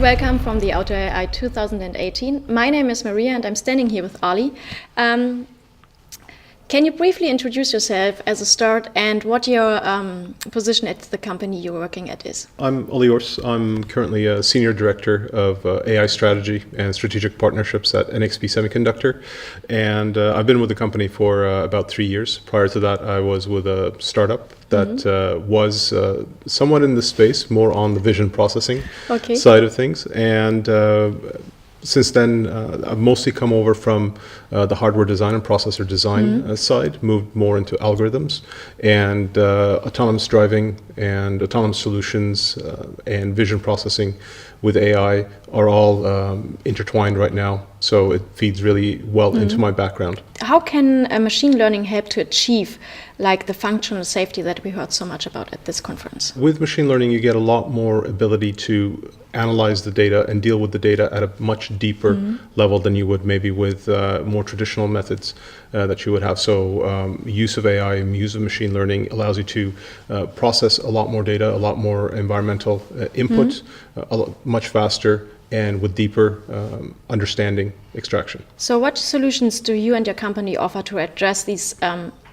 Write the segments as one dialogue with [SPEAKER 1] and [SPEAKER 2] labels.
[SPEAKER 1] welcome from the Auto.AI 2018. My name is Maria and I'm standing here with Ali. Can you briefly introduce yourself as a start and what your position at the company you're working at is?
[SPEAKER 2] I'm Ali Ors. I'm currently a Senior Director of AI Strategy and Strategic Partnerships at NXP Semiconductor. And I've been with the company for about 3 years. Prior to that, I was with a startup that was somewhat in the space, more on the vision processing side of things. And since then, I've mostly come over from the hardware design and processor design side, moved more into algorithms and autonomous driving and autonomous solutions and vision processing with AI are all intertwined right now. So it feeds really well into my background.
[SPEAKER 1] How can machine learning help to achieve like the functional safety that we heard so much about at this conference?
[SPEAKER 2] With machine learning, you get a lot more ability to analyze the data and deal with the data at a much deeper level than you would maybe with more traditional methods that you would have. So use of AI and use of machine learning allows you to process a lot more data, a lot more environmental input, much faster and with deeper understanding extraction.
[SPEAKER 1] So what solutions do you and your company offer to address these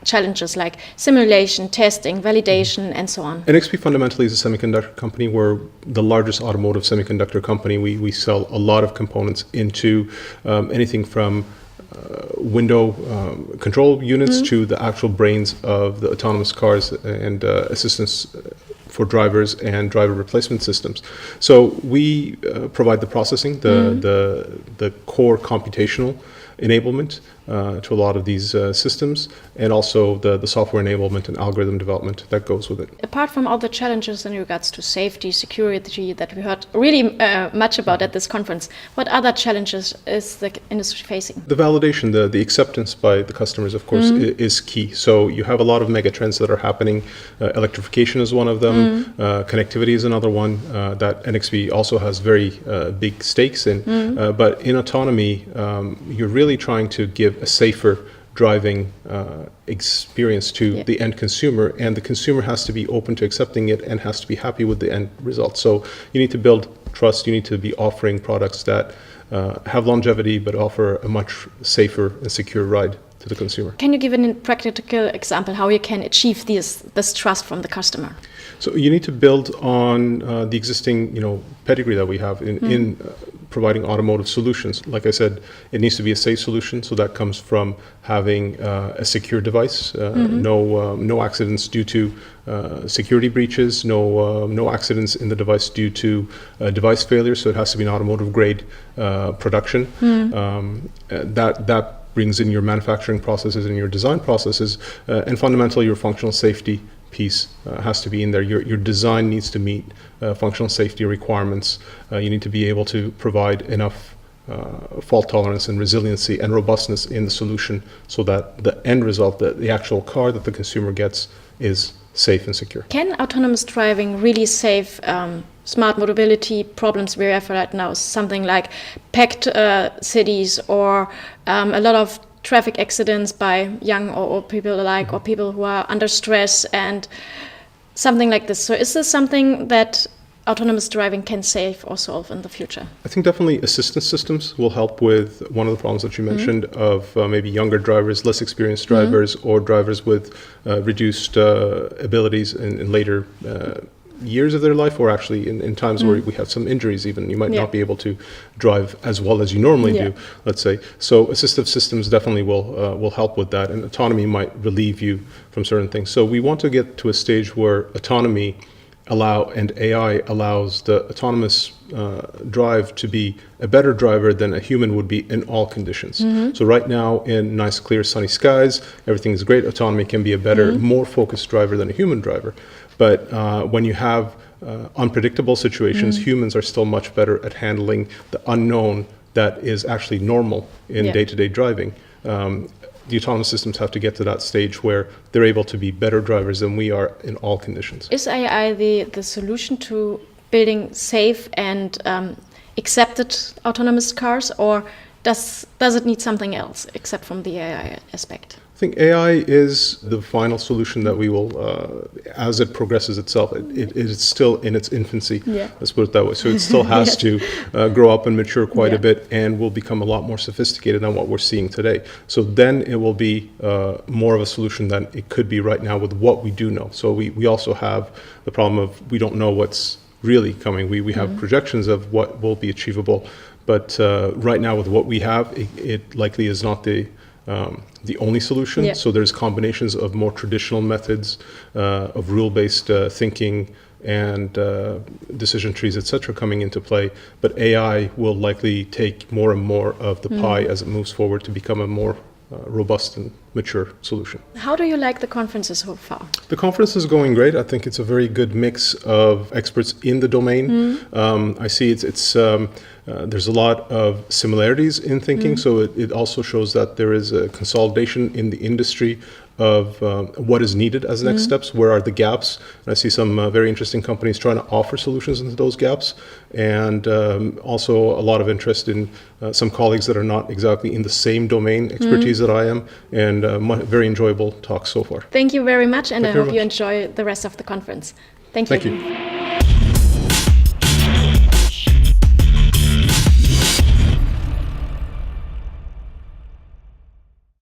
[SPEAKER 1] challenges like simulation, testing, validation, and so on?
[SPEAKER 2] NXP fundamentally is a semiconductor company. We're the largest automotive semiconductor company. We sell a lot of components into anything from window control units to the actual brains of the autonomous cars and assistance for drivers and driver replacement systems. So we provide the processing, the core computational enablement to a lot of these systems, and also the software enablement and algorithm development that goes with it.
[SPEAKER 1] Apart from all the challenges in regards to safety, security that we heard really much about at this conference, what other challenges is the industry facing?
[SPEAKER 2] The validation, the acceptance by the customers, of course, is key. So you have a lot of mega trends that are happening. Electrification is one of them. Connectivity is another one that NXP also has very big stakes in. But in autonomy, you're really trying to give a safer driving experience to the end consumer, and the consumer has to be open to accepting it and has to be happy with the end result. So you need to build trust, you need to be offering products that have longevity but offer a much safer and secure ride to the consumer.
[SPEAKER 1] Can you give a practical example how you can achieve this trust from the customer?
[SPEAKER 2] So you need to build on the existing, pedigree that we have in providing automotive solutions. Like I said, it needs to be a safe solution. So that comes from having a secure device, no accidents due to security breaches, no accidents in the device due to device failure. So it has to be an automotive grade production. That brings in your manufacturing processes and your design processes, and fundamentally your functional safety piece has to be in there. Your design needs to meet functional safety requirements. You need to be able to provide enough fault tolerance and resiliency and robustness in the solution so that the end result, the actual car that the consumer gets, is safe and secure.
[SPEAKER 1] Can autonomous driving really save smart mobility problems we have right now? Something like packed cities or a lot of traffic accidents by young or old people alike, or people who are under stress and something like this. So is this something that autonomous driving can save or solve in the future?
[SPEAKER 2] I think definitely assistance systems will help with one of the problems that you mentioned of maybe younger drivers, less experienced drivers, or drivers with reduced abilities in later years of their life, or actually in times where we have some injuries even. You might not be able to drive as well as you normally do, let's say. So assistive systems definitely will help with that, and autonomy might relieve you from certain things. So we want to get to a stage where autonomy and AI allows the autonomous drive to be a better driver than a human would be in all conditions. So right now, in nice, clear, sunny skies, everything is great. Autonomy can be a better, more focused driver than a human driver. But when you have unpredictable situations, humans are still much better at handling the unknown that is actually normal in day-to-day driving. The autonomous systems have to get to that stage where they're able to be better drivers than we are in all conditions.
[SPEAKER 1] Is AI the solution to building safe and accepted autonomous cars, or does it need something else except from the AI aspect?
[SPEAKER 2] think AI is the final solution that we will, as it progresses itself, it is still in its infancy, let's put it that way. So it still has to grow up and mature quite a bit, and will become a lot more sophisticated than what we're seeing today. So then it will be more of a solution than it could be right now with what we do know. So we also have the problem of we don't know what's really coming. We have projections of what will be achievable, but right now with what we have, it likely is not the only solution. So there's combinations of more traditional methods of rule-based thinking and decision trees, etc., coming into play. But AI will likely take more and more of the pie as it moves forward to become a more robust and mature solution.
[SPEAKER 1] How do you like the conferences so far?
[SPEAKER 2] The conference is going great. I think it's a very good mix of experts in the domain. I see there's a lot of similarities in thinking, so it also shows that there is a consolidation in the industry of what is needed as next steps, where are the gaps. And I see some very interesting companies trying to offer solutions into those gaps, and also a lot of interest in some colleagues that are not exactly in the same domain expertise that I am, and very enjoyable talks so far.
[SPEAKER 1] Thank you very much, and I hope you enjoy the rest of the conference. Thank you.
[SPEAKER 2] Thank you.